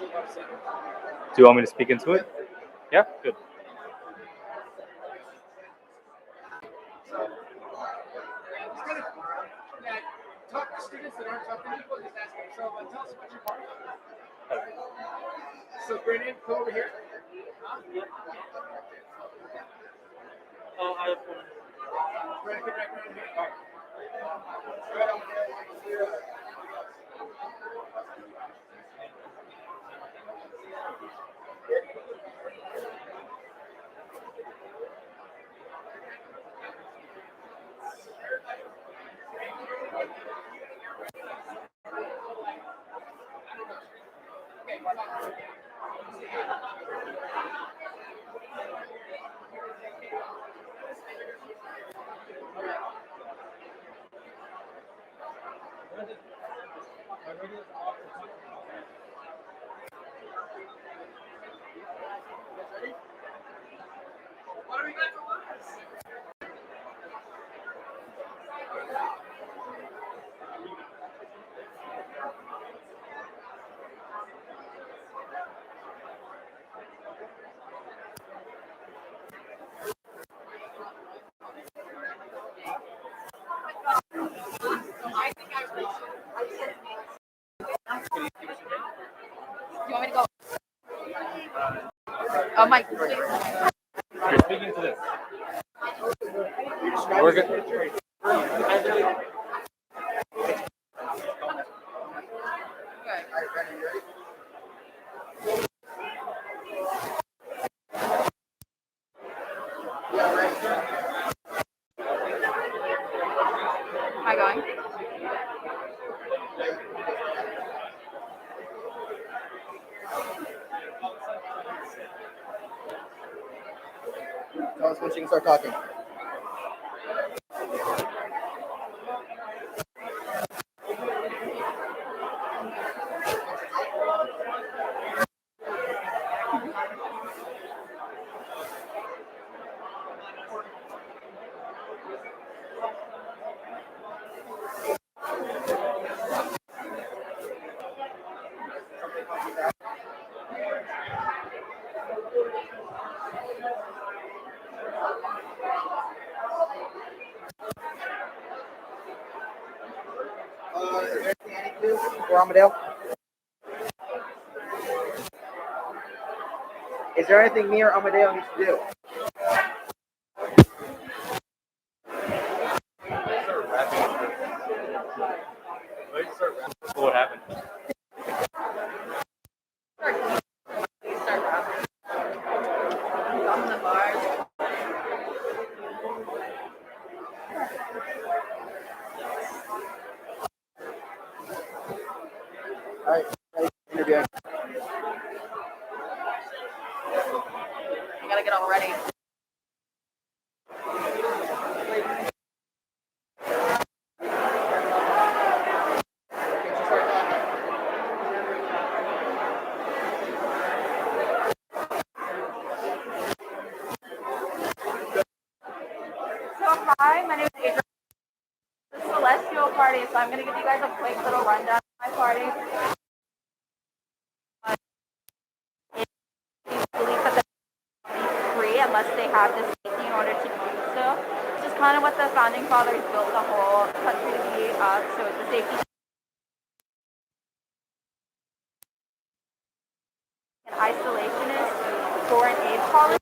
Do you want me to speak into it? Yeah, good. Talk to students that aren't talking to people, just ask them. So tell us about your part. So Brandon, come over here. I have Brandon, come back around here. Right over here. What do we got for lunch? You want me to go? Oh my. You're speaking to this. We're good. Am I going? Tell us when she can start talking. Is there anything I need to do for Amadeo? Is there anything me or Amadeo needs to do? What happened? Start rapping. On the bar. All right. Interviewing. You gotta get all ready. So hi, my name is Adrian. This is the Celestial Party, so I'm gonna give you guys a quick little rundown of my party. We believe that they're free unless they have the safety in order to do so. Which is kind of what the founding fathers built the whole country to be up. So it's the safety and isolationist foreign aid policy.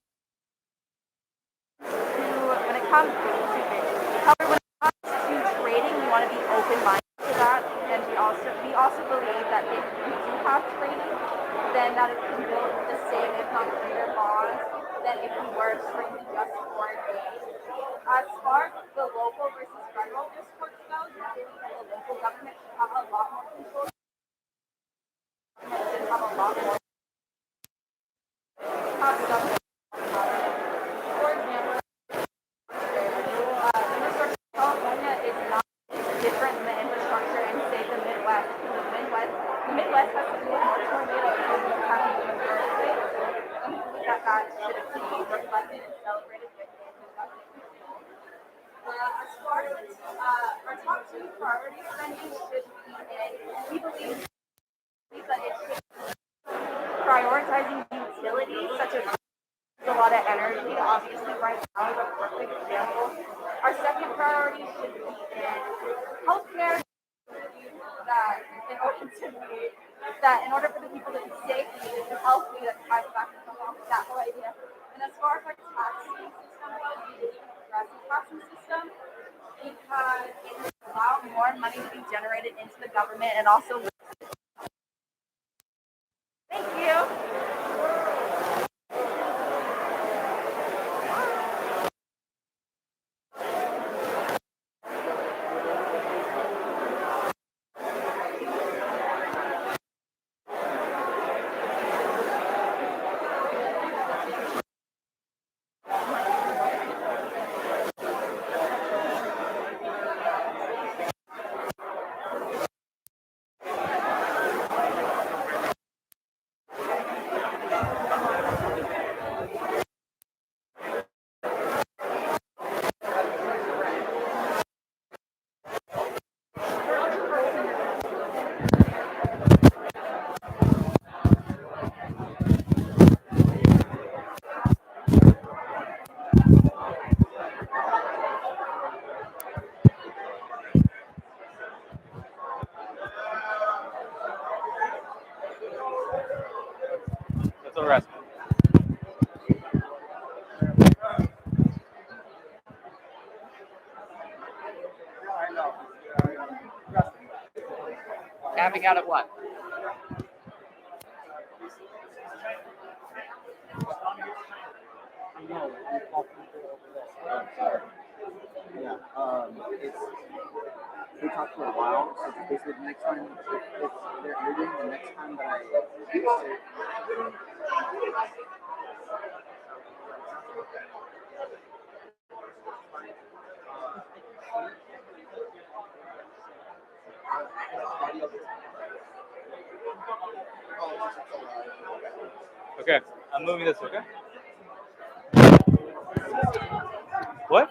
When it comes to trading, we want to be open-minded to that, and we also believe that if we do have trading, then that it can build the same, if not greater bonds, than if we were strictly just foreign aid. As far as the local versus federal discourse goes, we believe that the local government should have a lot more control. Should have a lot more. For example, California is not different in the infrastructure and say the Midwest. The Midwest has to do with more tornadoes than the happening in the States. And we believe that that should be reflected and celebrated with as far as our top two priority spending should be in, we believe that it should obviously right now is a perfect example. Our second priority should be in healthcare. That in order to be, that in order for the people to be safe and healthy, that ties back to that whole idea. And as far as our taxing system goes, we believe in a progressive taxing system because it will allow more money to be generated into the government and also. Thank you. That's what we're asking. Camping out at what? No, I'm talking to over there. Oh, sorry. Yeah, it's we talked for a while. So basically, the next time if they're interviewing, the next time that I Okay, I'm moving this. Okay. What?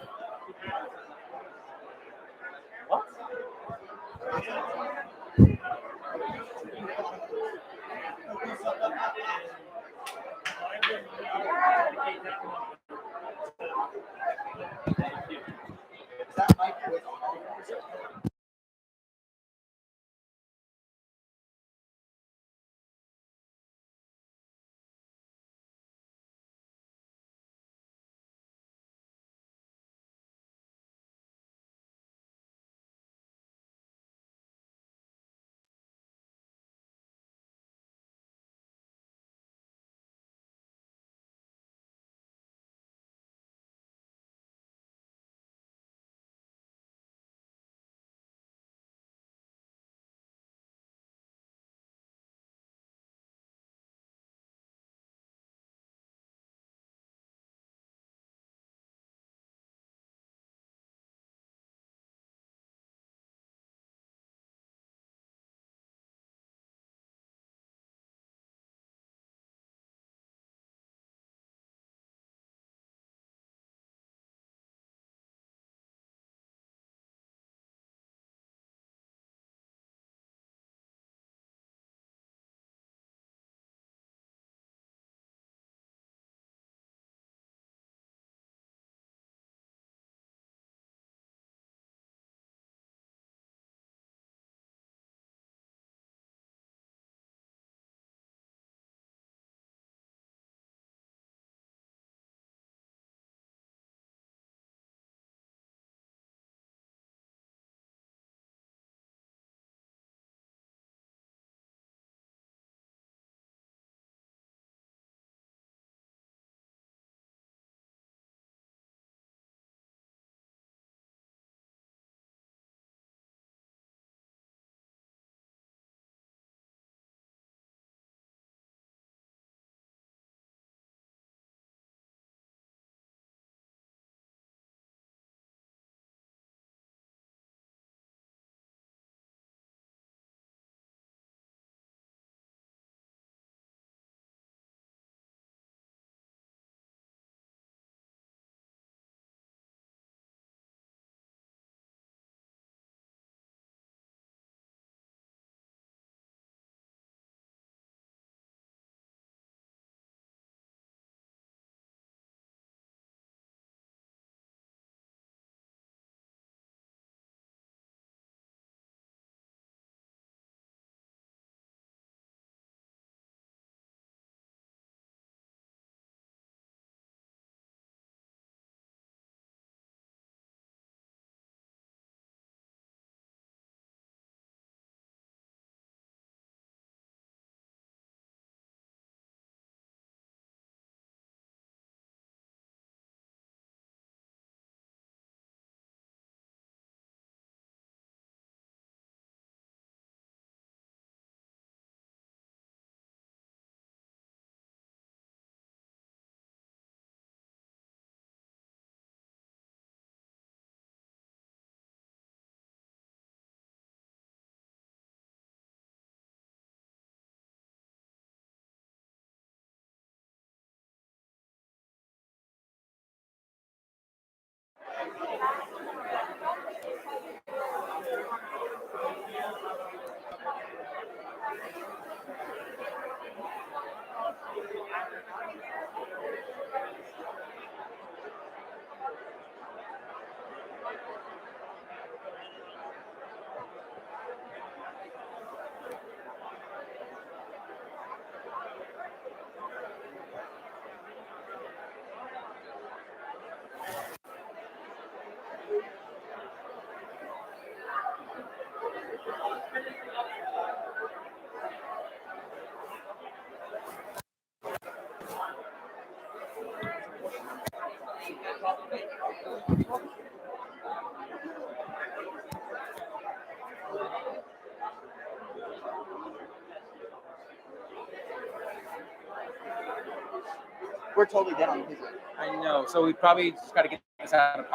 We're totally dead on the music. I know. So we probably just got to get this out of.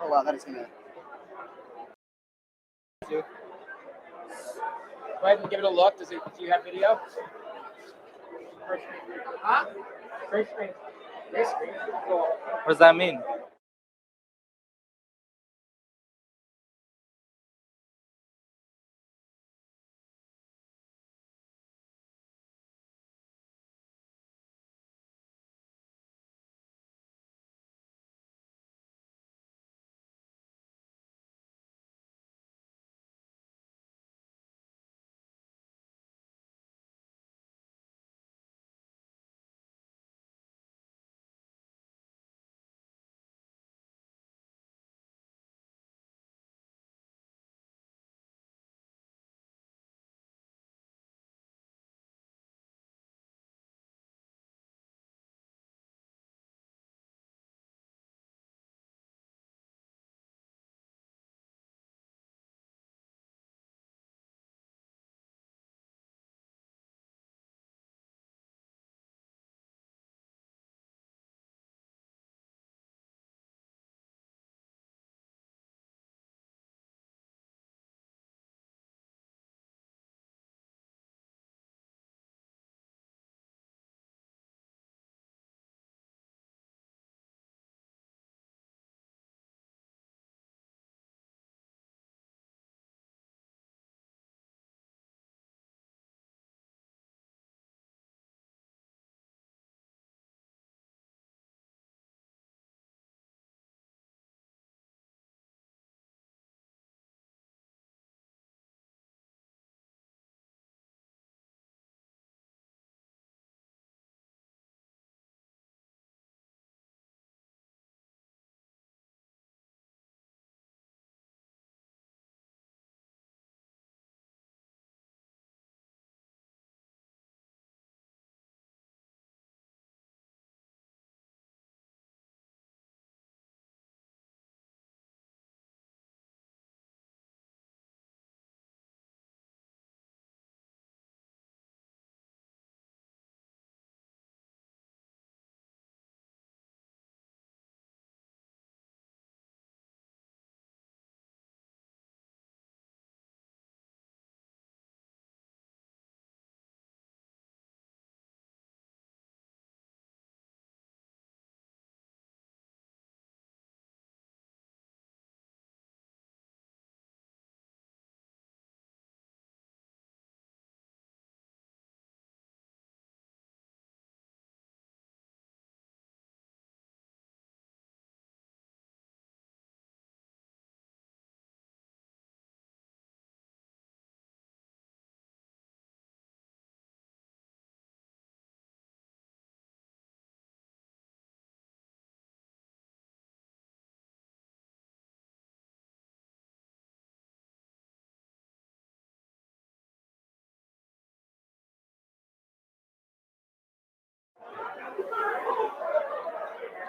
Oh wow, that is gonna. Go ahead and give it a look. Do you have video? Huh? First screen. This screen. Cool. What does that mean?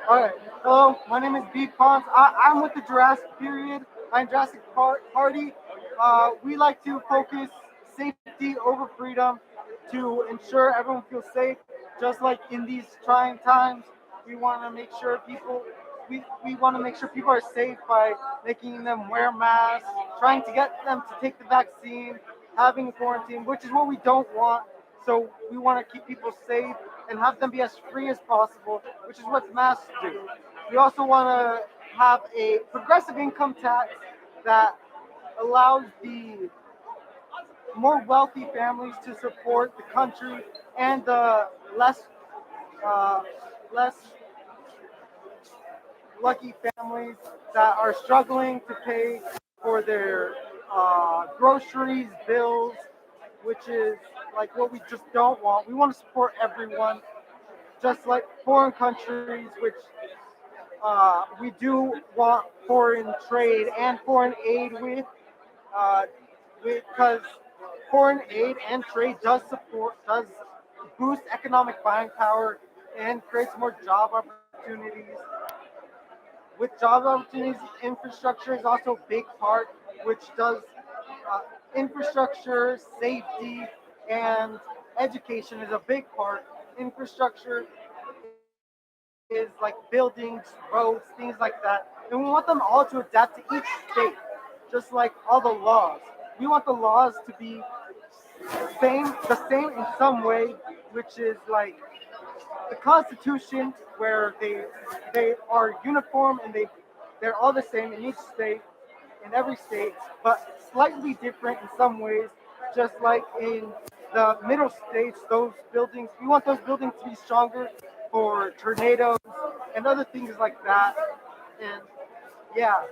All right. Hello, my name is B. Pons. I'm with the Jurassic period. I'm Jurassic Party. We like to focus safety over freedom to ensure everyone feels safe. Just like in these trying times, we want to make sure we want to make sure people are safe by making them wear masks, trying to get them to take the vaccine, having quarantine, which is what we don't want. So we want to keep people safe and have them be as free as possible, which is what masks do. We also want to have a progressive income tax that allows the more wealthy families to support the country and the uh, less lucky families that are struggling to pay for their groceries, bills, which is like what we just don't want. We want to support everyone, just like foreign countries, which we do want foreign trade and foreign aid with, uh, because foreign aid and trade does boost economic buying power and creates more job opportunities. With job opportunities, infrastructure is also a big part, which does uh, infrastructure, safety, and education is a big part. Infrastructure is like buildings, roads, things like that. And we want them all to adapt to each state, just like all the laws. We want the laws to be the same in some way, which is like the Constitution, where they are uniform and they're all the same in each state, in every state, but slightly different in some ways. Just like in the middle states, those buildings, we want those buildings to be stronger for tornadoes and other things like that. And yeah,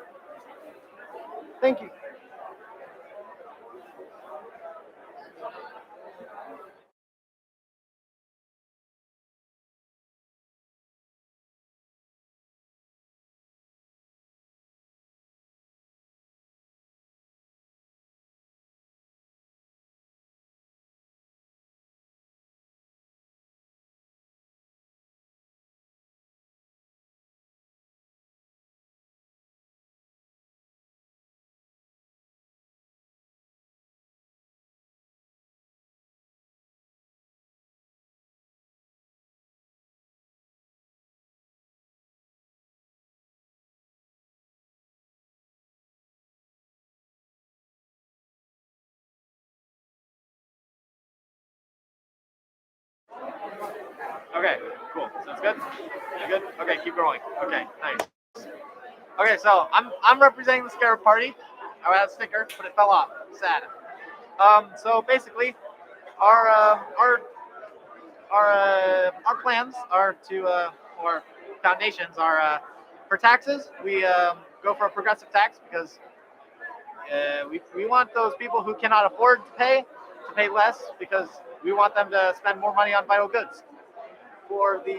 thank you. Okay, cool. Sounds good. You good? Okay, keep going. Okay, nice. Okay, so I'm representing the Scarab Party. I had a sticker, but it fell off. Sad. So basically, our our plans are to or foundations are for taxes. We go for a progressive tax because we want those people who cannot afford to pay less because we want them to spend more money on vital goods. For the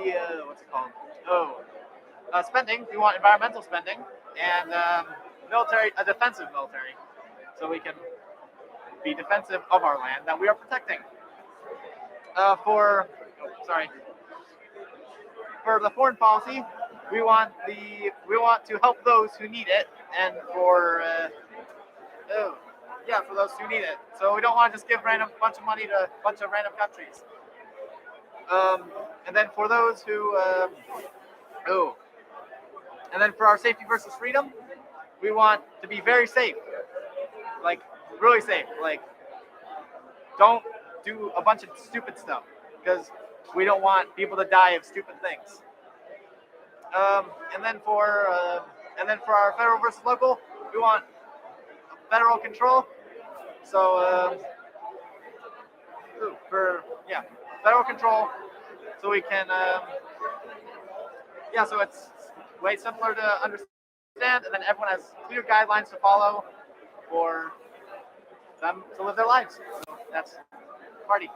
what's it called? Oh, spending. We want environmental spending and military, a defensive military, so we can be defensive of our land that we are protecting. Sorry, for the foreign policy, we want to help those who need it, and for oh, yeah, for those who need it. So we don't want to just give random bunch of money to a bunch of random countries. Um, and then for those who oh, and then for our safety versus freedom, we want to be very safe, like really safe. Like don't do a bunch of stupid stuff because we don't want people to die of stupid things. Um, and then for uh, and then for our federal versus local, we want federal control. So for yeah, federal control, so we can yeah, so it's way simpler to understand, and then everyone has clear guidelines to follow for them to live their lives. So that's party.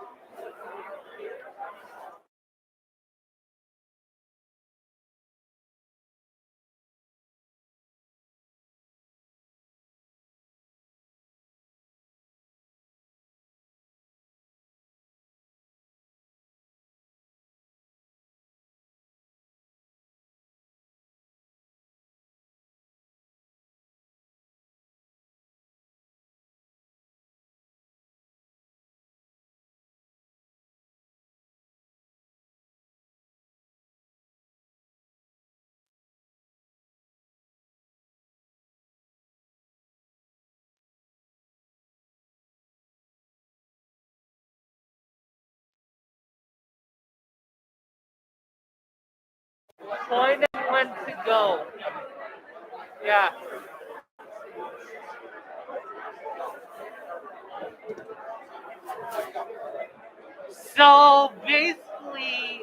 point and when to go. Yeah. So basically,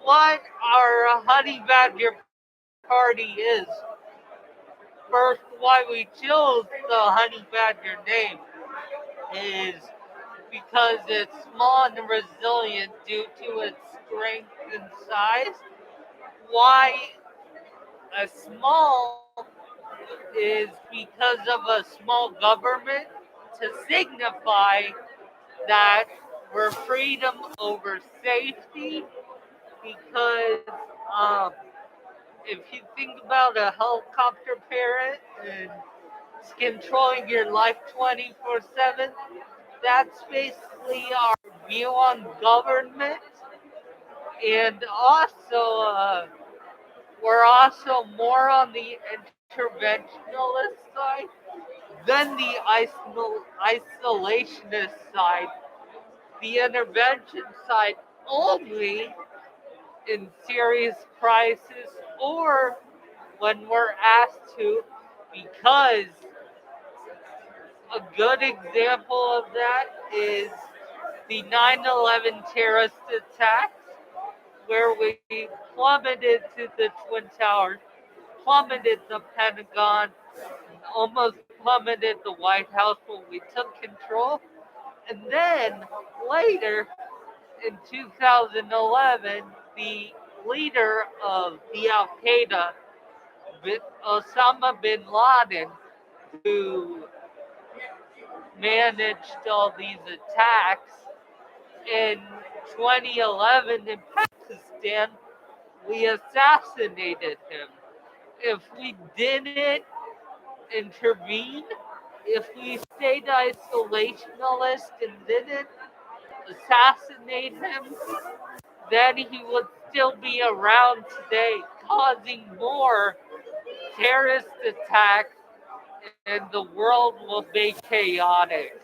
what our honey badger party is. First, why we chose the honey badger name is because it's small and resilient due to its strength and size. Why a small is because of a small government to signify that we're freedom over safety because um, if you think about a helicopter parent and it's controlling your life 24/7, that's basically our view on government. And also, we're also more on the interventionalist side than the isolationist side. The intervention side only in serious crisis or when we're asked to, because a good example of that is the 9/11 terrorist attacks, where we plummeted to the Twin Towers, plummeted the Pentagon, almost plummeted the White House when we took control. And then later, in 2011, the leader of the Al Qaeda, Osama bin Laden, who managed all these attacks in 2011 in Pakistan, we assassinated him. If we didn't intervene, if we stayed isolationist and didn't assassinate him, then he would still be around today, causing more terrorist attacks, and the world will be chaotic.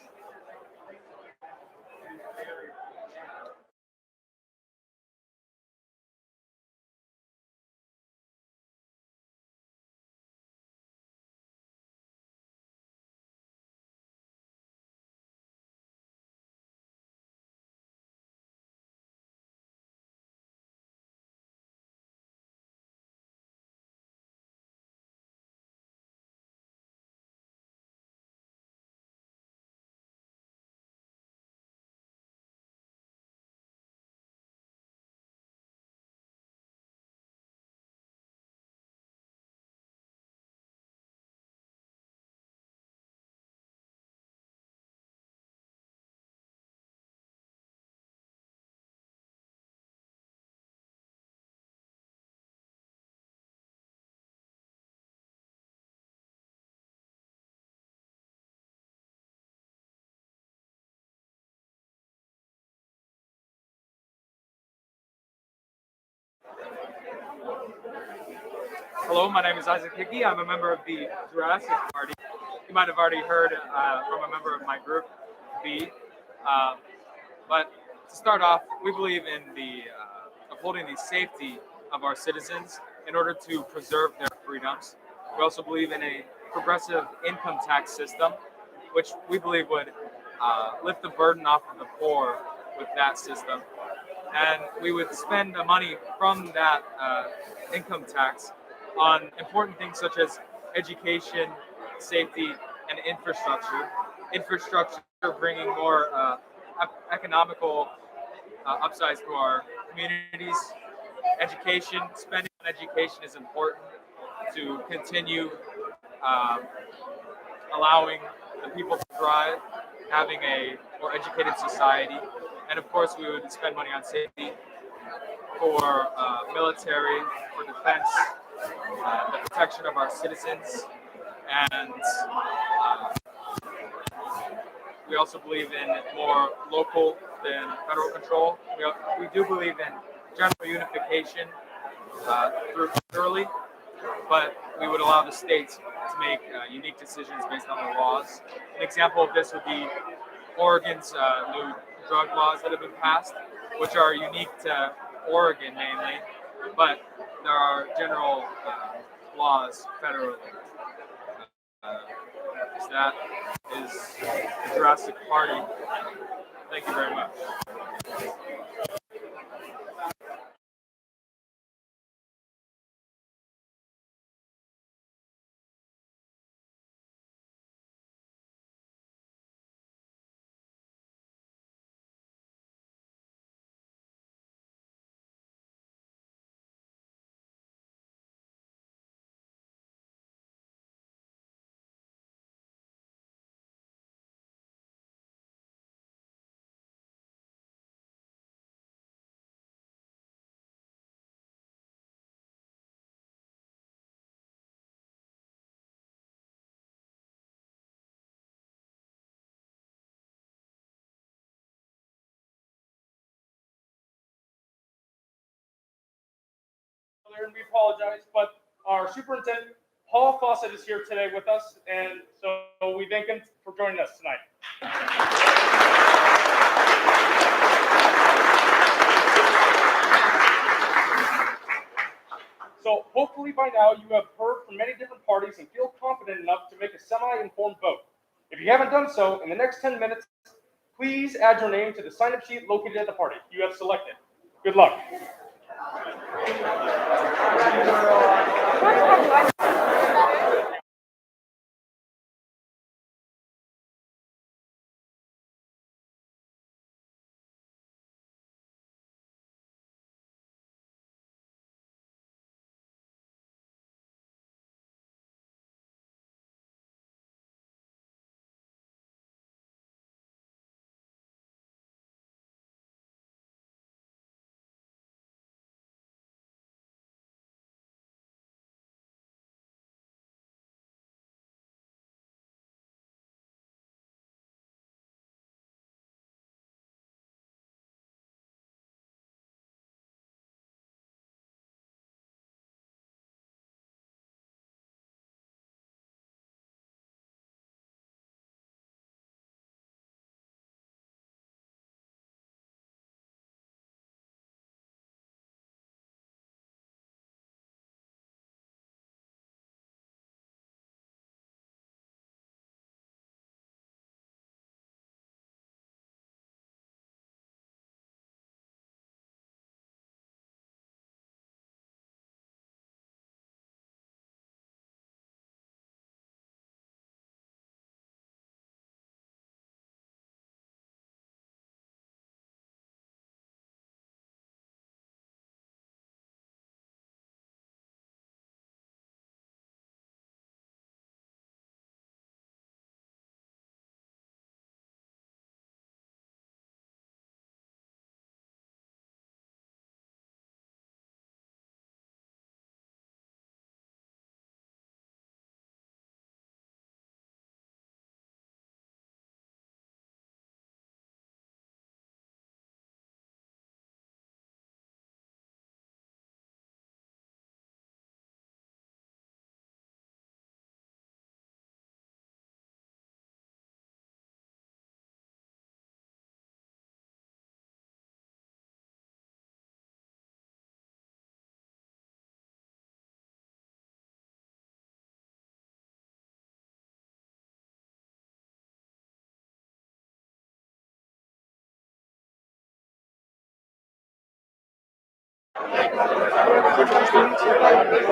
Hello, my name is Isaac Hickey. I'm a member of the Jurassic Party. You might have already heard from a member of my group, B. But to start off, we believe in the upholding the safety of our citizens in order to preserve their freedoms. We also believe in a progressive income tax system, which we believe would lift the burden off of the poor with that system. And we would spend the money from that income tax on important things such as education, safety, and infrastructure. Infrastructure bringing more economical upsides to our communities. Education, spending on education is important to continue um, allowing the people to thrive, having a more educated society. And of course, we would spend money on safety for military, for defense, the protection of our citizens, and we also believe in more local than federal control. We do believe in general unification through federally, but we would allow the states to make unique decisions based on their laws. An example of this would be Oregon's new drug laws that have been passed, which are unique to Oregon mainly, but there are general laws federally. So that is the Jurassic Party. Thank you very much. And we apologize, but our superintendent, Paul Fawcett, is here today with us, and so we thank him for joining us tonight. So hopefully by now you have heard from many different parties and feel confident enough to make a semi-informed vote. If you haven't done so, in the next 10 minutes, please add your name to the sign-up sheet located at the party you have selected. Good luck.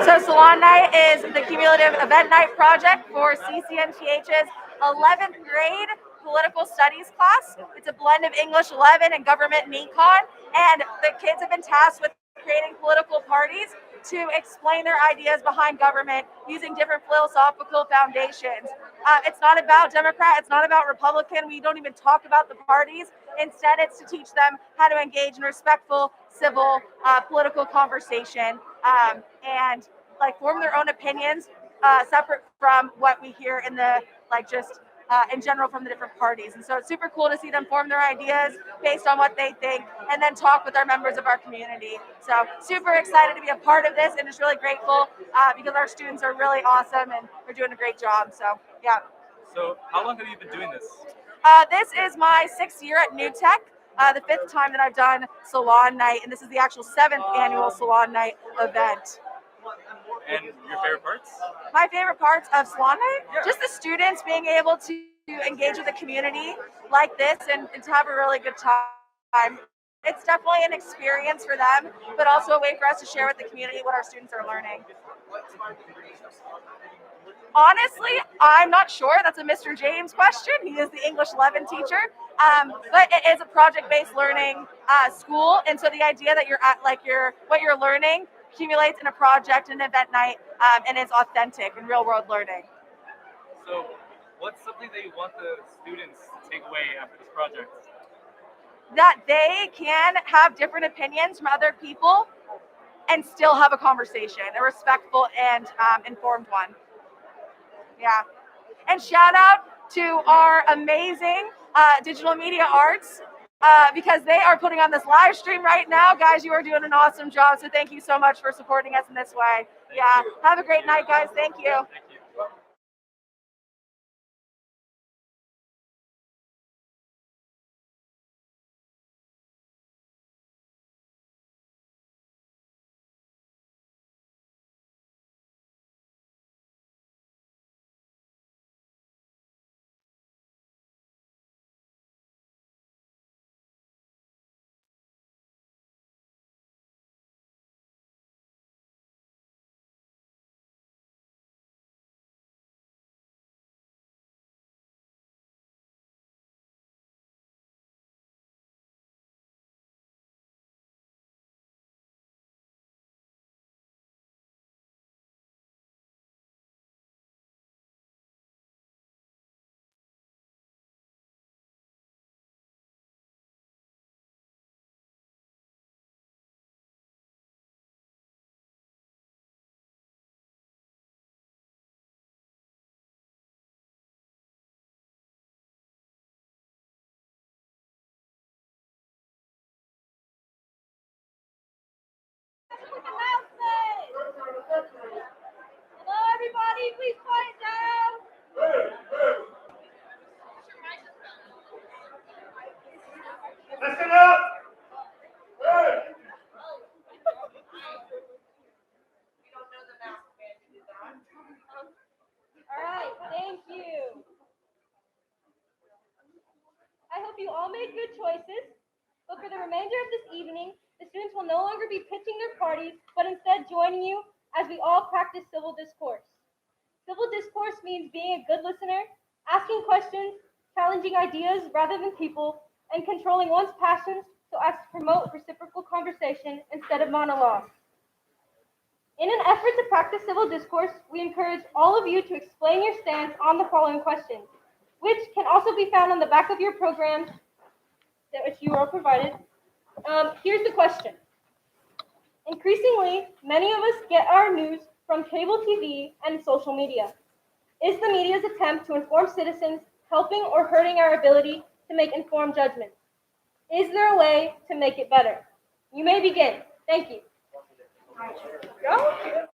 So Salon Night is the cumulative event night project for CCNTH's 11th grade political studies class. It's a blend of English 11 and government and econ, and the kids have been tasked with creating political parties to explain their ideas behind government using different philosophical foundations. It's not about Democrat, it's not about Republican. We don't even talk about the parties. Instead, it's to teach them how to engage in respectful, civil, political conversation and like form their own opinions separate from what we hear in the in general from the different parties. And so it's super cool to see them form their ideas based on what they think and then talk with our members of our community. So super excited to be a part of this and just really grateful because our students are really awesome and they're doing a great job. So yeah. So how long have you been doing this? This is my 6th year at New Tech. The 5th time that I've done Salon Night, and this is the actual 7th annual Salon Night event. And your favorite parts? My favorite parts of Salon Night? Yeah. Just the students being able to engage with the community like this and to have a really good time. It's definitely an experience for them, but also a way for us to share with the community what our students are learning. Honestly, I'm not sure. That's a Mr. James question. He is the English 11 teacher. But it is a project-based learning school, and so the idea that you're at what you're learning accumulates in a project, an event night, and is authentic and real-world learning. So, what's something that you want the students to take away after this project? That they can have different opinions from other people and still have a conversation, a respectful and informed one. Yeah. And shout out to our amazing digital media arts because they are putting on this live stream right now. Guys, you are doing an awesome job. So thank you so much for supporting us in this way. Have a great night, guys. Thank you. Thank you. Hello, everybody. Please quiet down. Listen up! All right. Thank you. I hope you all made good choices. But for the remainder of this evening, the students will no longer be pitching their parties, but instead joining you as we all practice civil discourse. Civil discourse means being a good listener, asking questions, challenging ideas rather than people, and controlling one's passions so as to promote reciprocal conversation instead of monologue. In an effort to practice civil discourse, we encourage all of you to explain your stance on the following questions, which can also be found on the back of your programs which you are provided. Here's the question. Increasingly, many of us get our news from cable TV and social media. Is the media's attempt to inform citizens helping or hurting our ability to make informed judgments? Is there a way to make it better? You may begin. Thank you. Go.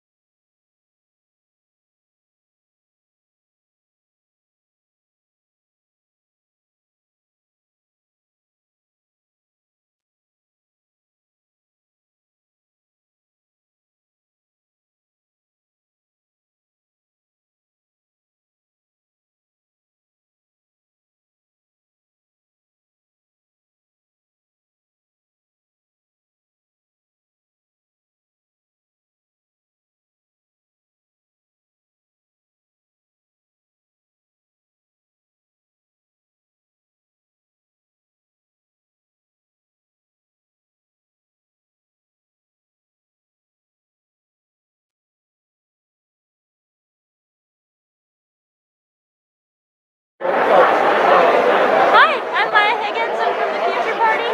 Hi, I'm Maya Higgins. I'm from the Future Party.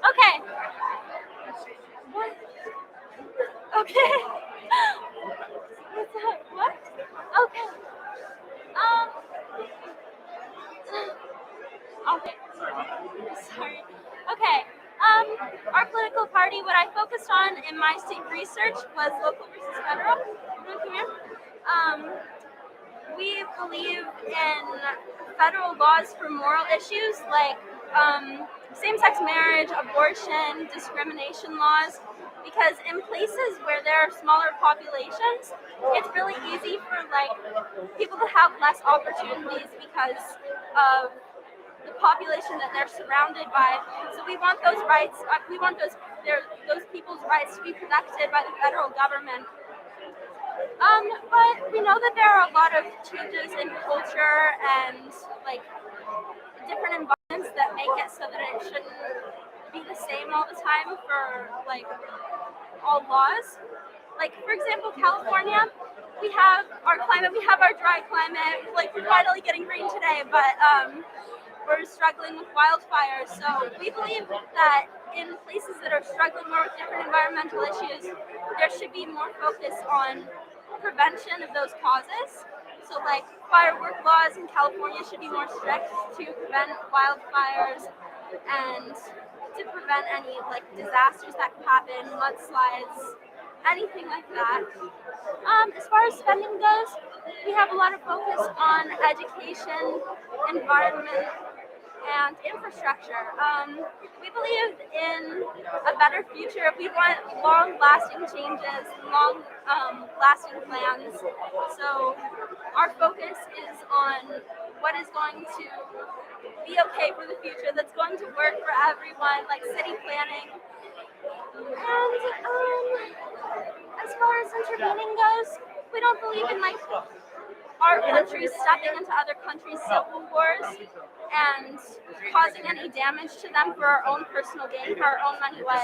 Okay. What? Okay. What's up? What? Okay. Okay. Sorry. Okay. Our political party, what I focused on in my state research was local versus federal. Come here. We believe in federal laws for moral issues like same-sex marriage, abortion, discrimination laws, because in places where there are smaller populations, it's really easy for like people to have less opportunities because of the population that they're surrounded by. So we want those rights, we want those people's rights to be protected by the federal government. But we know that there are a lot of changes in culture and like different environments that make it so that it shouldn't be the same all the time for like all laws. Like for example, California, we have our climate, we have our dry climate. Like we're finally getting rain today, but we're struggling with wildfires. So we believe that in places that are struggling more with different environmental issues, there should be more focus on prevention of those causes. So like firework laws in California should be more strict to prevent wildfires and to prevent any like disasters that could happen, mudslides, anything like that. As far as spending goes, we have a lot of focus on education, environment, and infrastructure. We believe in a better future. We want long-lasting changes, long-lasting plans. So our focus is on what is going to be okay for the future, that's going to work for everyone, like city planning. And as far as intervening goes, we don't believe in like our countries stepping into other countries' civil wars and causing any damage to them for our own personal gain, for our own money, what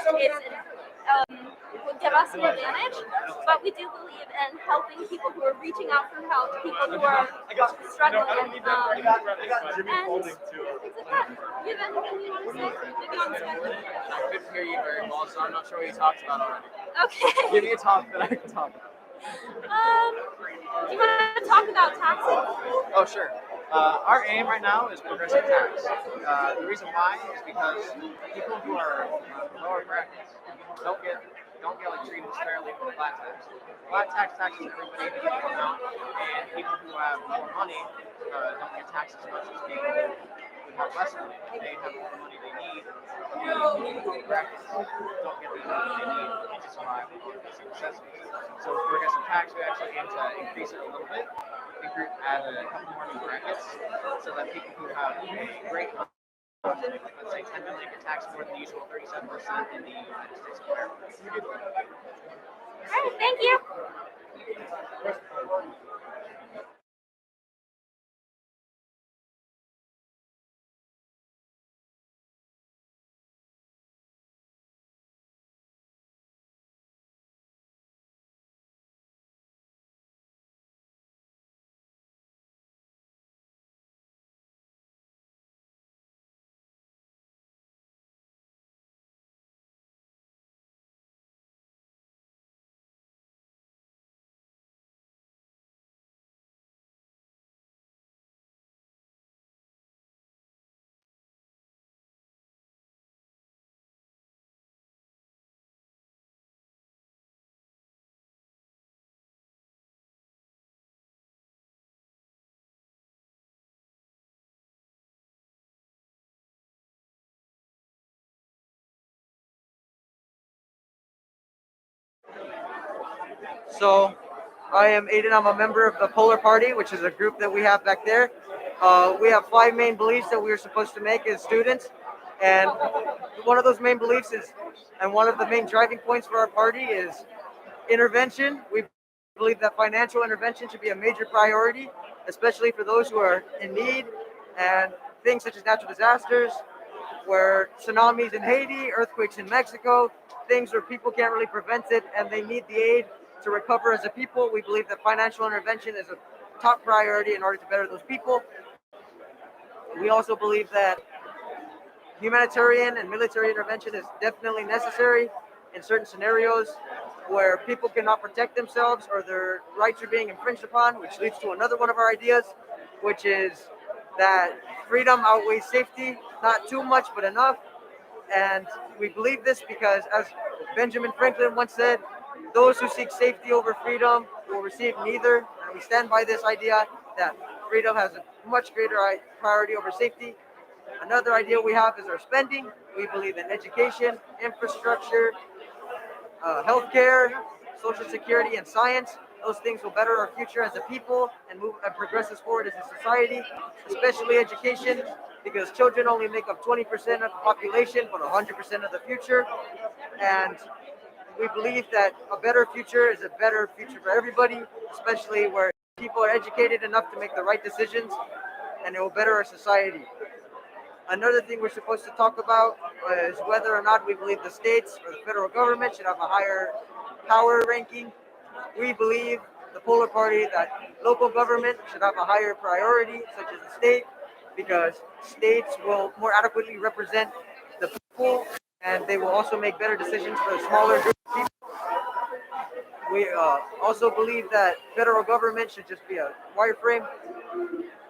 would give us an advantage. But we do believe in helping people who are reaching out for help, people who are struggling. And things like that. You have anything you want to say? Maybe on the schedule? I couldn't hear you very well, so I'm not sure what you talked about already. Okay. Give me a talk that I can talk about. Do you want to talk about taxes? Oh, sure. Our aim right now is progressive tax. The reason why is because people who are lower brackets don't get like treated fairly for the flat tax. Flat tax taxes everybody in the equal amount, and people who have more money don't get taxed as much as people who have less money. They have more money they need. People who brackets don't get the amount they need to survive on basic necessities. So with progressive tax, we actually aim to increase it a little bit. Add a couple more new brackets so that people who have a great amount, let's say 10 million, get taxed more than the usual 37% in the United States of America. All right, thank you. So I am Aiden. I'm a member of the Polar Party, which is a group that we have back there. We have 5 main beliefs that we are supposed to make as students. And one of those main beliefs is, and one of the main driving points for our party is intervention. We believe that financial intervention should be a major priority, especially for those who are in need, and things such as natural disasters, where tsunamis in Haiti, earthquakes in Mexico, things where people can't really prevent it and they need the aid to recover as a people. We believe that financial intervention is a top priority in order to better those people. We also believe that humanitarian and military intervention is definitely necessary in certain scenarios where people cannot protect themselves or their rights are being infringed upon, which leads to another one of our ideas, which is that freedom outweighs safety, not too much, but enough. And we believe this because, as Benjamin Franklin once said, those who seek safety over freedom will receive neither. And we stand by this idea that freedom has a much greater priority over safety. Another idea we have is our spending. We believe in education, infrastructure, healthcare, social security, and science. Those things will better our future as a people and move and progress us forward as a society, especially education, because children only make up 20% of the population, but 100% of the future. And we believe that a better future is a better future for everybody, especially where people are educated enough to make the right decisions, and it will better our society. Another thing we're supposed to talk about is whether or not we believe the states or the federal government should have a higher power ranking. We believe, the Polar Party, that local government should have a higher priority, such as the state, because states will more adequately represent the people and they will also make better decisions for the smaller group of people. We also believe that federal government should just be a wireframe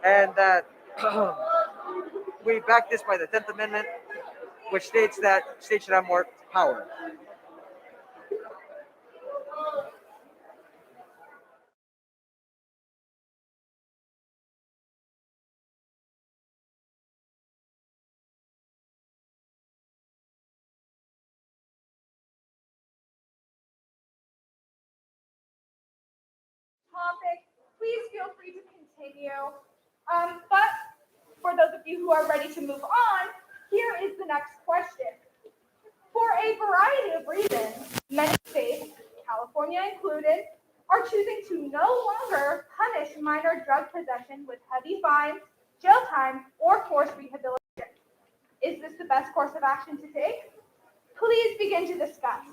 and that we back this by the 10th Amendment, which states that states should have more power. Topic, please feel free to continue. But for those of you who are ready to move on, here is the next question. For a variety of reasons, many states, California included, are choosing to no longer punish minor drug possession with heavy fines, jail time, or forced rehabilitation. Is this the best course of action to take? Please begin to discuss.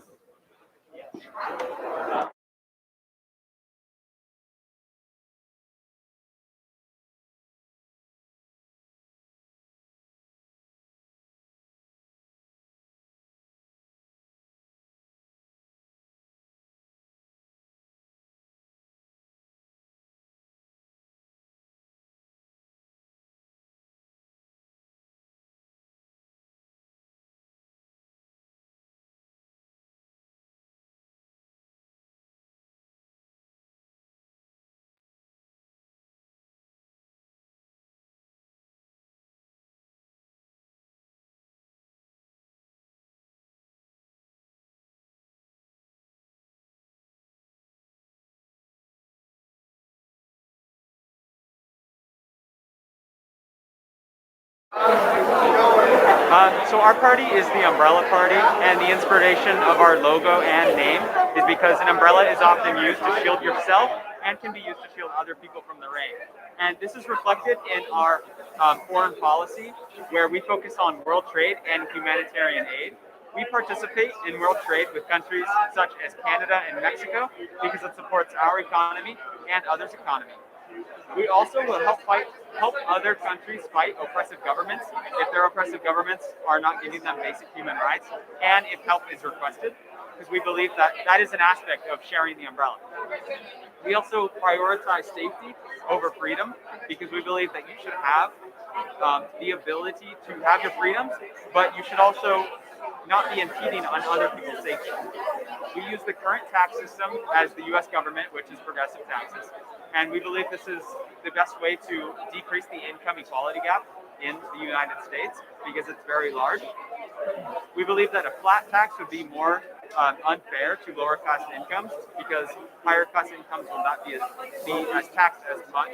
So our party is the Umbrella Party, and the inspiration of our logo and name is because an umbrella is often used to shield yourself and can be used to shield other people from the rain. And this is reflected in our foreign policy, where we focus on world trade and humanitarian aid. We participate in world trade with countries such as Canada and Mexico because it supports our economy and others' economy. We also will help other countries fight oppressive governments if their oppressive governments are not giving them basic human rights, and if help is requested, because we believe that that is an aspect of sharing the umbrella. We also prioritize safety over freedom because we believe that you should have the ability to have your freedoms, but you should also not be impeding on other people's safety. We use the current tax system as the US government, which is progressive taxes. And we believe this is the best way to decrease the income equality gap in the United States because it's very large. We believe that a flat tax would be more unfair to lower class incomes because higher class incomes will not be as taxed as much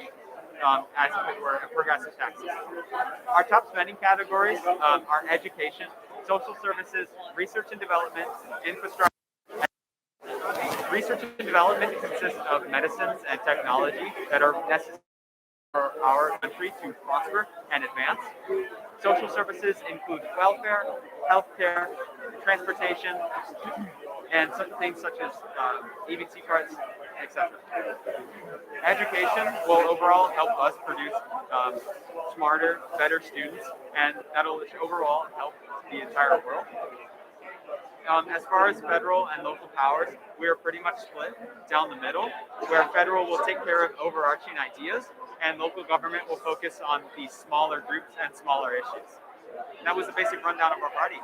as if it were a progressive tax system. Our top spending categories are education, social services, research and development, infrastructure. Research and development consists of medicines and technology that are necessary for our country to prosper and advance. Social services include welfare, healthcare, transportation, and things such as EBT cards, etc. Education will overall help us produce smarter, better students, and that'll overall help the entire world. As far as federal and local powers, we are pretty much split down the middle, where federal will take care of overarching ideas, and local government will focus on these smaller groups and smaller issues. And that was a basic rundown of our party.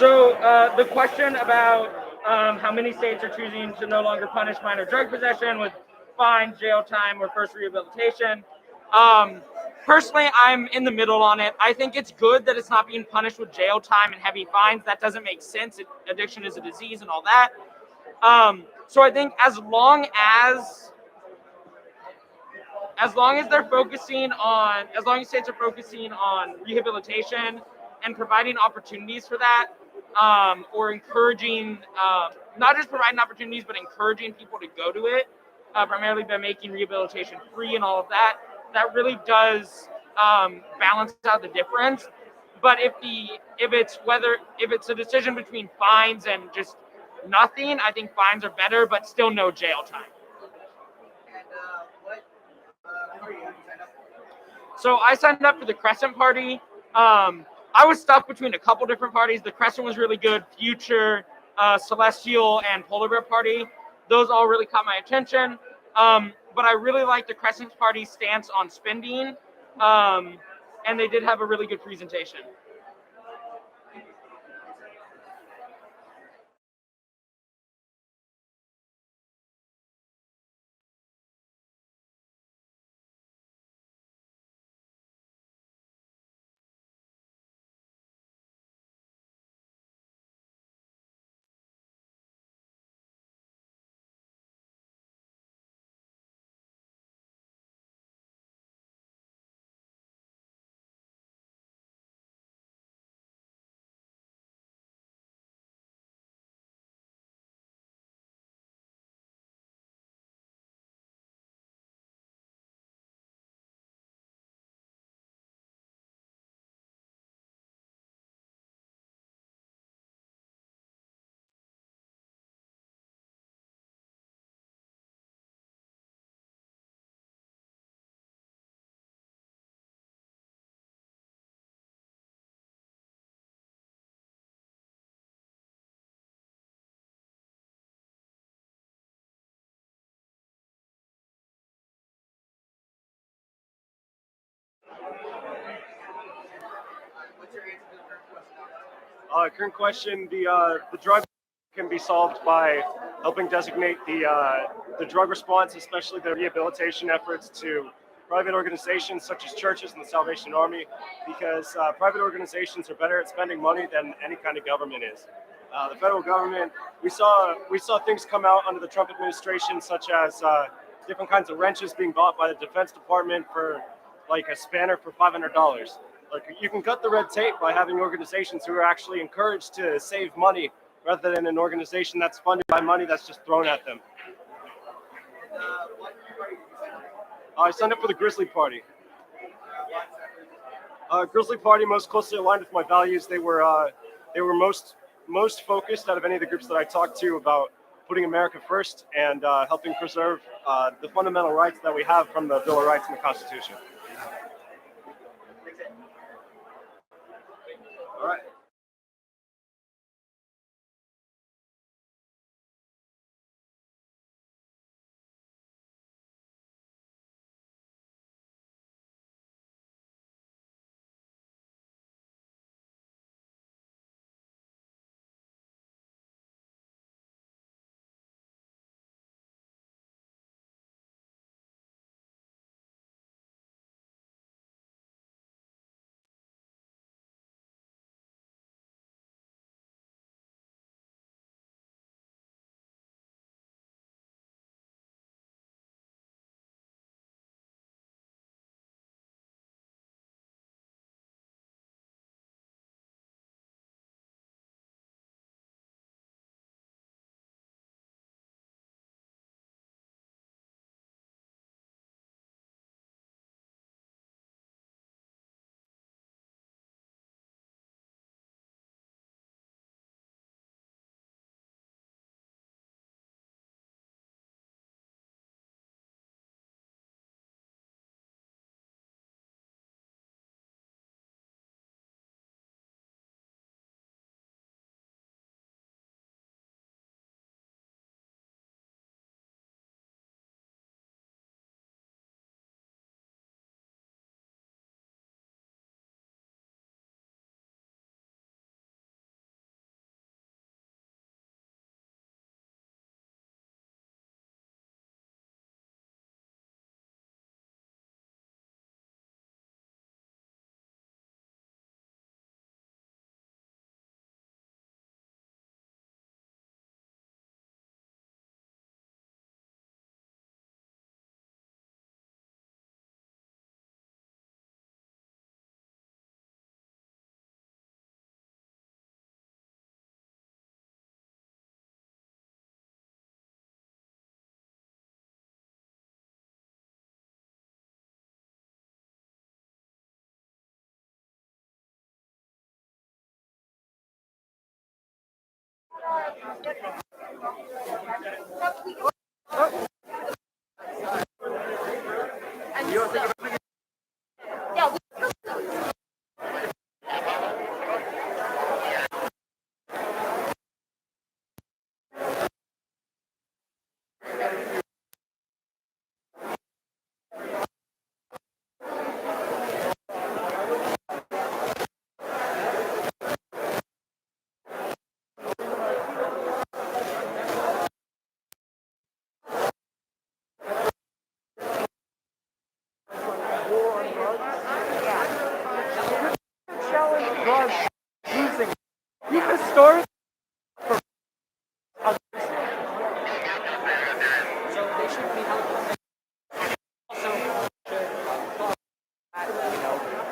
So the question about how many states are choosing to no longer punish minor drug possession with fine, jail time, or first rehabilitation. Personally, I'm in the middle on it. I think it's good that it's not being punished with jail time and heavy fines. That doesn't make sense. Addiction is a disease and all that. So I think as long as they're focusing on, as long as states are focusing on rehabilitation and providing opportunities for that, or encouraging, not just providing opportunities, but encouraging people to go to it, primarily by making rehabilitation free and all of that, that really does balance out the difference. But if it's a decision between fines and just nothing, I think fines are better, but still no jail time. So I signed up for the Crescent Party. I was stuck between a couple different parties. The Crescent was really good. Future, Celestial, and Polar Bear Party. Those all really caught my attention. But I really like the Crescent Party's stance on spending. And they did have a really good presentation. Current question: the drug can be solved by helping designate the drug response, especially the rehabilitation efforts, to private organizations such as churches and the Salvation Army, because private organizations are better at spending money than any kind of government is. The federal government, we saw things come out under the Trump administration, such as different kinds of wrenches being bought by the Defense Department for like a spanner for $500. Like, you can cut the red tape by having organizations who are actually encouraged to save money rather than an organization that's funded by money that's just thrown at them. I signed up for the Grizzly Party. Grizzly Party most closely aligned with my values. They were most focused out of any of the groups that I talked to about putting America first and helping preserve the fundamental rights that we have from the Bill of Rights and the Constitution. All right.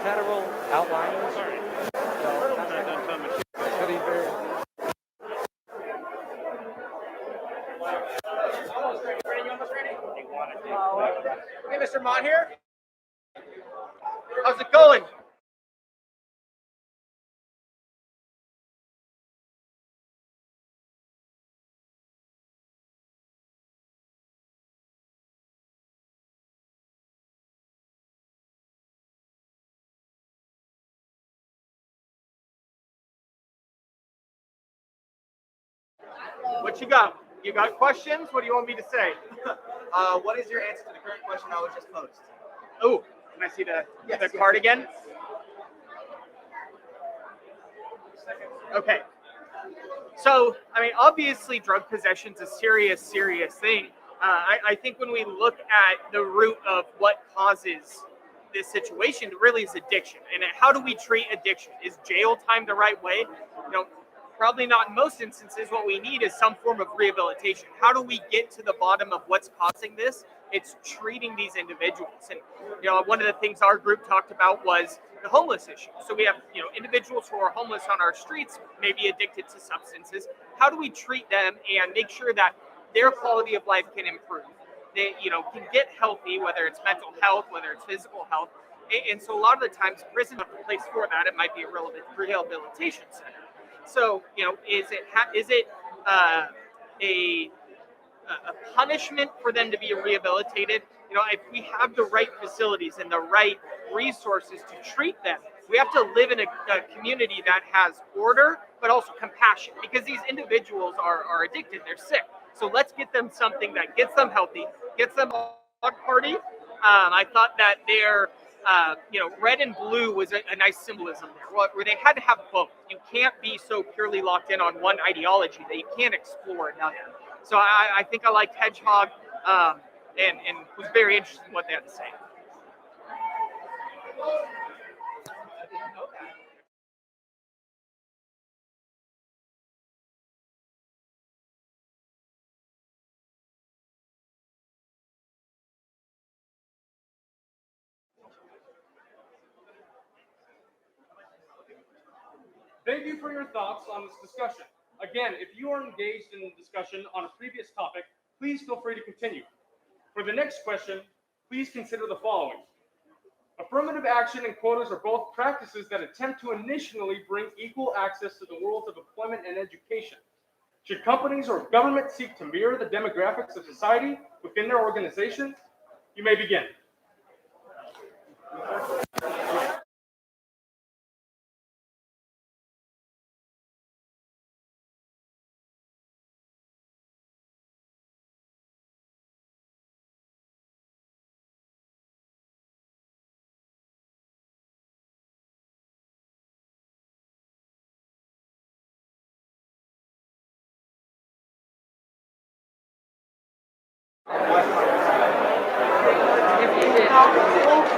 Federal outlines. Hey, Mr. Mott here. How's it going? What you got? You got questions? What do you want me to say? What is your answer to the current question I was just posed? Oh, can I see the card again? Okay. So, I mean, obviously, drug possession is a serious, serious thing. I think when we look at the root of what causes this situation, it really is addiction. And how do we treat addiction? Is jail time the right way? You know, probably not in most instances. What we need is some form of rehabilitation. How do we get to the bottom of what's causing this? It's treating these individuals. And, you know, one of the things our group talked about was the homeless issue. So we have, you know, individuals who are homeless on our streets, maybe addicted to substances. How do we treat them and make sure that their quality of life can improve? They, you know, can get healthy, whether it's mental health, whether it's physical health. And so a lot of the times prison is the place for that. It might be a rehabilitation center. So, you know, is it a punishment for them to be rehabilitated? You know, if we have the right facilities and the right resources to treat them, we have to live in a community that has order, but also compassion, because these individuals are addicted, they're sick. So let's get them something that gets them healthy, gets them a dog party. I thought that their you know, red and blue was a nice symbolism there, where they had to have both. You can't be so purely locked in on one ideology that you can't explore another. So I think I liked Hedgehog, and was very interested in what they had to say. Thank you for your thoughts on this discussion. Again, if you are engaged in discussion on a previous topic, please feel free to continue. For the next question, please consider the following. Affirmative action and quotas are both practices that attempt to initially bring equal access to the worlds of employment and education. Should companies or government seek to mirror the demographics of society within their organizations? You may begin.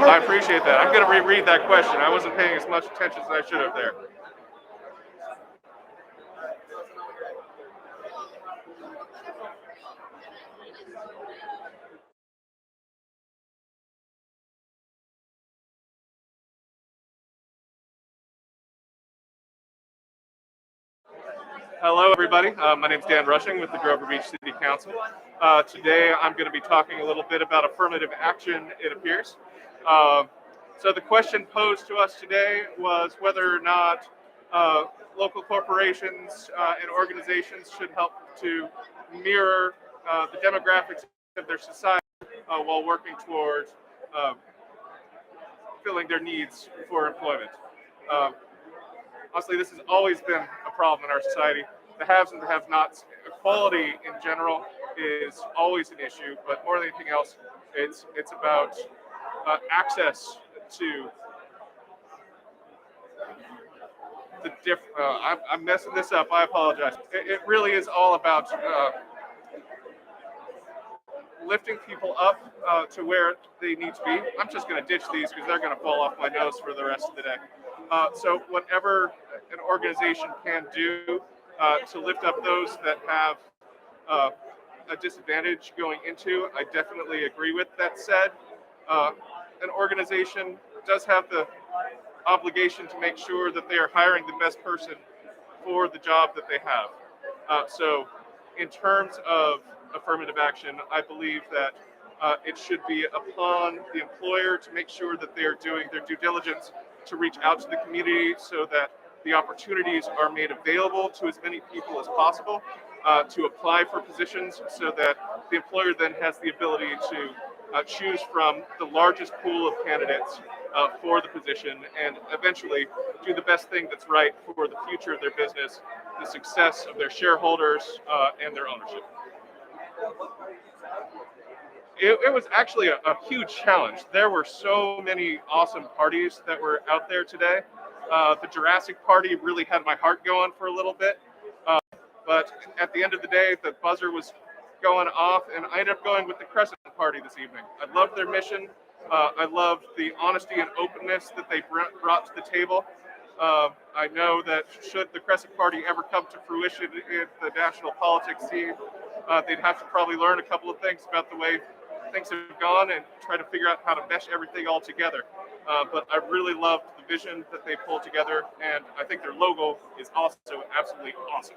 I appreciate that. I'm going to reread that question. I wasn't paying as much attention as I should have there. Hello, everybody. My name is Dan Rushing with the Grover Beach City Council. Today, I'm going to be talking a little bit about affirmative action, it appears. So the question posed to us today was whether or not local corporations and organizations should help to mirror the demographics of their society while working towards filling their needs for employment. Um, Honestly, this has always been a problem in our society. The haves and the have-nots. Equality in general is always an issue, but more than anything else, it's about access to the I'm messing this up. I apologize. It really is all about lifting people up to where they need to be. I'm just going to ditch these because they're going to fall off my nose for the rest of the day. So whatever an organization can do to lift up those that have a disadvantage going into, I definitely agree with. That said, an organization does have the obligation to make sure that they are hiring the best person for the job that they have. So in terms of affirmative action, I believe that it should be upon the employer to make sure that they are doing their due diligence to reach out to the community so that the opportunities are made available to as many people as possible to apply for positions so that the employer then has the ability to choose from the largest pool of candidates for the position and eventually do the best thing that's right for the future of their business, the success of their shareholders, and their ownership. It was actually a huge challenge. There were so many awesome parties that were out there today. The Jurassic Party really had my heart going for a little bit. But at the end of the day, the buzzer was going off, and I ended up going with the Crescent Party this evening. I loved their mission. I loved the honesty and openness that they brought to the table. I know that should the Crescent Party ever come to fruition in the national politics scene, they'd have to probably learn a couple of things about the way things have gone and try to figure out how to mesh everything all together. But I really loved the vision that they pulled together, and I think their logo is also absolutely awesome.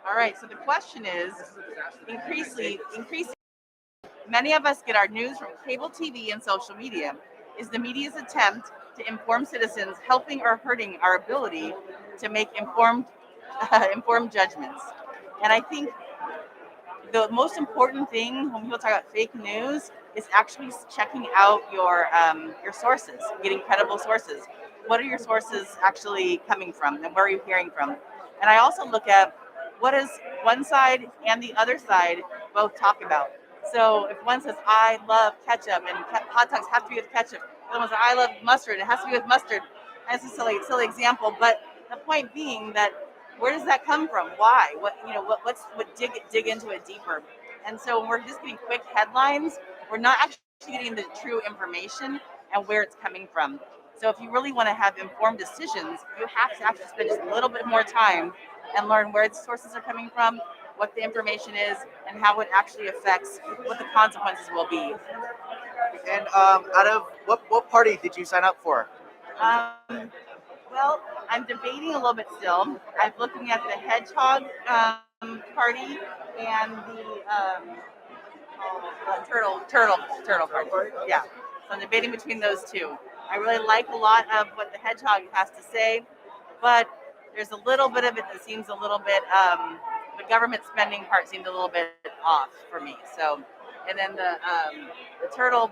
All right. So the question is, increasingly, many of us get our news from cable TV and social media. Is the media's attempt to inform citizens helping or hurting our ability to make informed judgments? And I think the most important thing when people talk about fake news is actually checking out your sources, getting credible sources. What are your sources actually coming from, and where are you hearing from? And I also look at what does one side and the other side both talk about. So if one says I love ketchup and hot dogs have to be with ketchup, the other one says I love mustard, it has to be with mustard. That's a silly example, but the point being that where does that come from? Why? What dig into it deeper? And so when we're just getting quick headlines, we're not actually getting the true information and where it's coming from. So if you really want to have informed decisions, you have to actually spend just a little bit more time and learn where the sources are coming from, what the information is, and how it actually affects what the consequences will be. And out of what party did you sign up for? Well, I'm debating a little bit still. I'm looking at the hedgehog party and the turtle party. Yeah. So I'm debating between those two. I really like a lot of what the hedgehog has to say, but there's a little bit of it that seems a little bit the government spending part seemed a little bit off for me. So, and then the turtle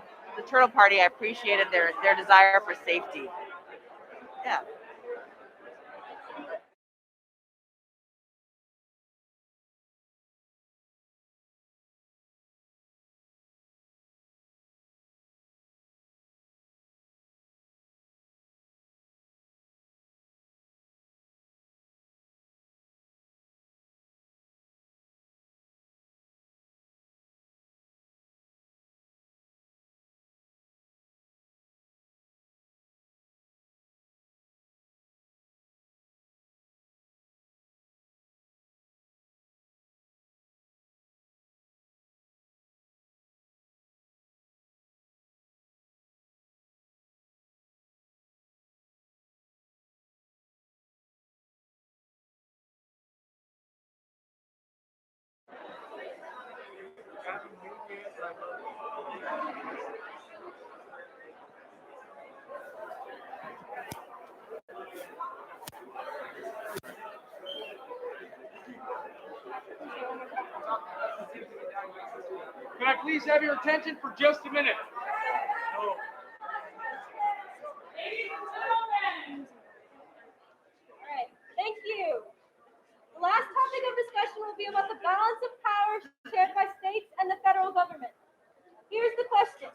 party, I appreciated their desire for safety. Yeah. Can I please have your attention for just a minute? Alright, thank you. The last topic of discussion will be about the balance of power shared by states and the federal government. Here's the question.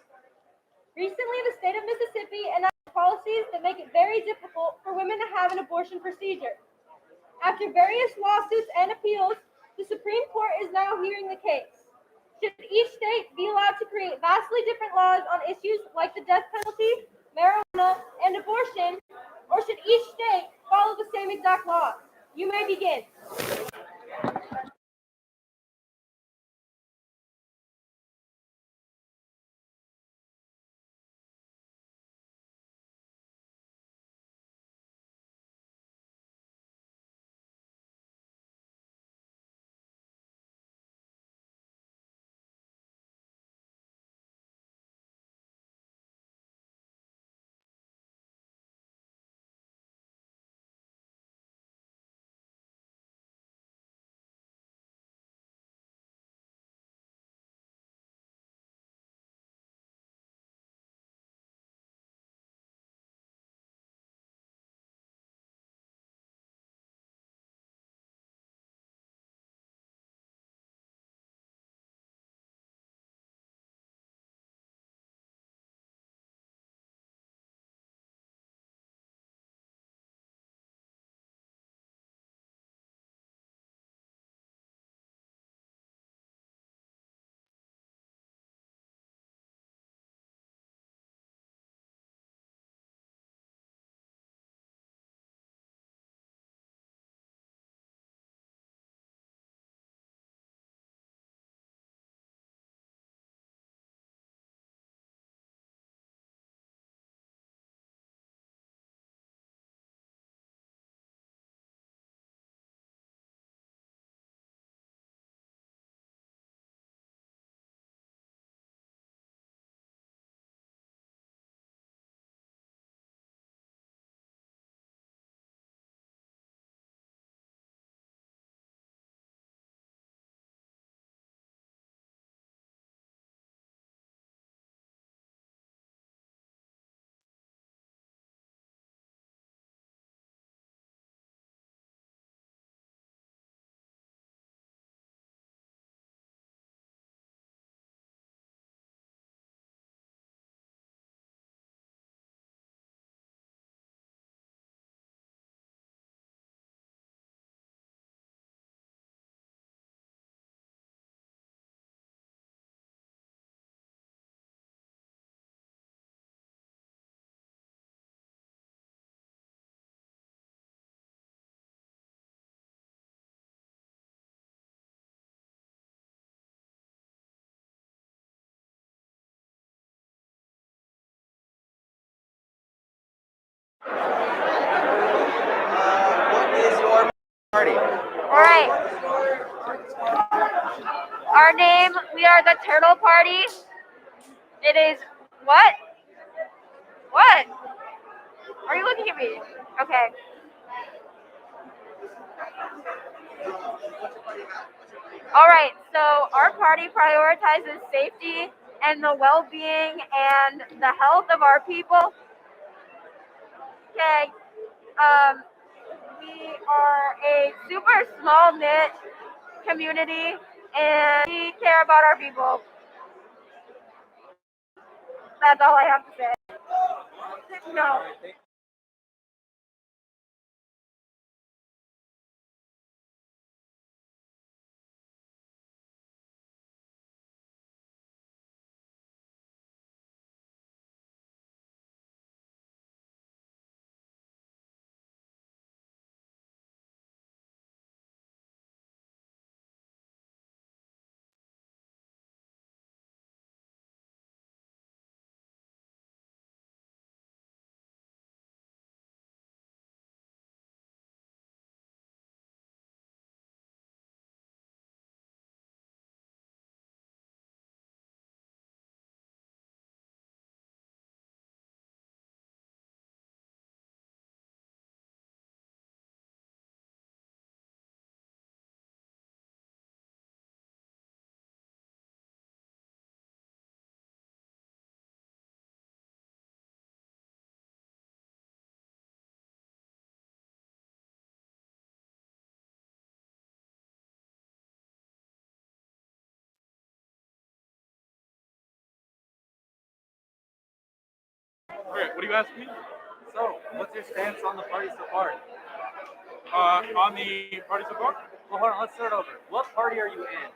Recently, the state of Mississippi enacted policies that make it very difficult for women to have an abortion procedure. After various lawsuits and appeals, the Supreme Court is now hearing the case. Should each state be allowed to create vastly different laws on issues like the death penalty, marijuana, and abortion, or should each state follow the same exact laws? You may begin. We are the Turtle Party. It is what? What? Are you looking at me? Okay. All right, so our party prioritizes safety and the well-being and the health of our people. Okay, we are a super small knit community and we care about our people. That's all I have to say. No. Okay, what do you ask me? So, what's your stance on the party so far? On the party so far? Well, hold on, let's start over. What party are you in?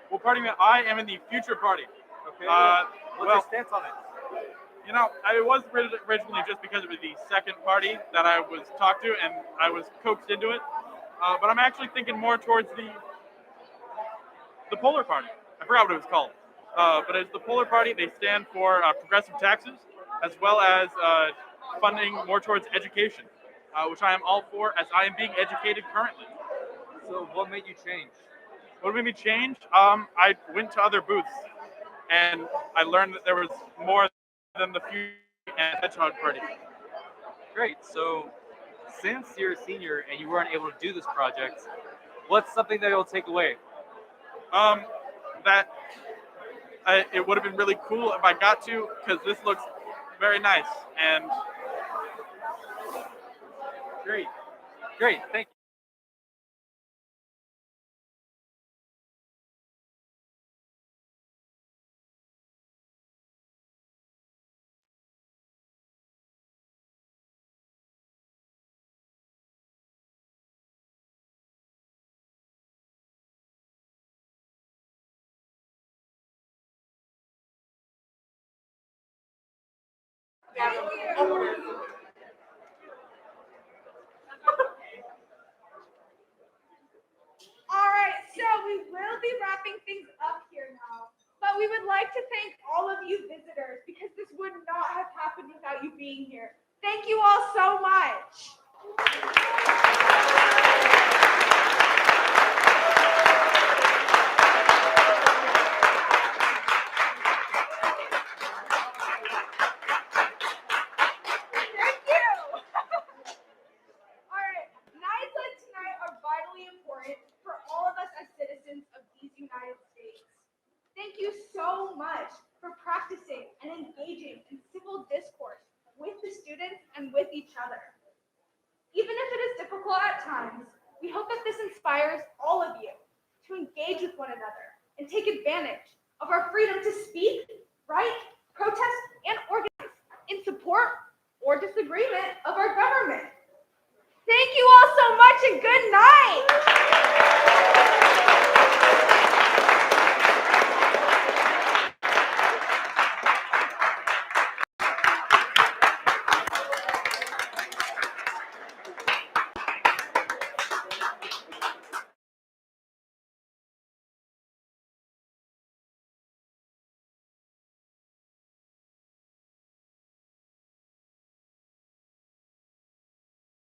What party am I? I am in the future party. Okay. What's Well, your stance on it? you know, I was originally just because it was the second party that I was talked to and I was coaxed into it. But I'm actually thinking more towards the Polar Party. I forgot what it was called. But it's the Polar Party. They stand for progressive taxes as well as funding more towards education, which I am all for as I am being educated currently. So, what made you change? What made me change? I went to other booths and I learned that there was more than the Future and Hedgehog Party. Great. So, since you're a senior and you weren't able to do this project, what's something that you'll take away? That it would have been really cool if I got to, because this looks very nice. And Great. Great. Thank you. All right, so we will be wrapping things up here now. But we would like to thank all of you visitors because this would not have happened without you being here. Thank you all so much. Thank you. All right, nights like tonight are vitally important for all of us as citizens of these United States. Thank you so much for practicing and engaging in civil discourse with the students and with each other. Even if it is difficult at times, we hope that this inspires all of you to engage with one another and take advantage of our freedom to speak, write, protest, and organize in support or disagreement of our government. Thank you all so much and good night.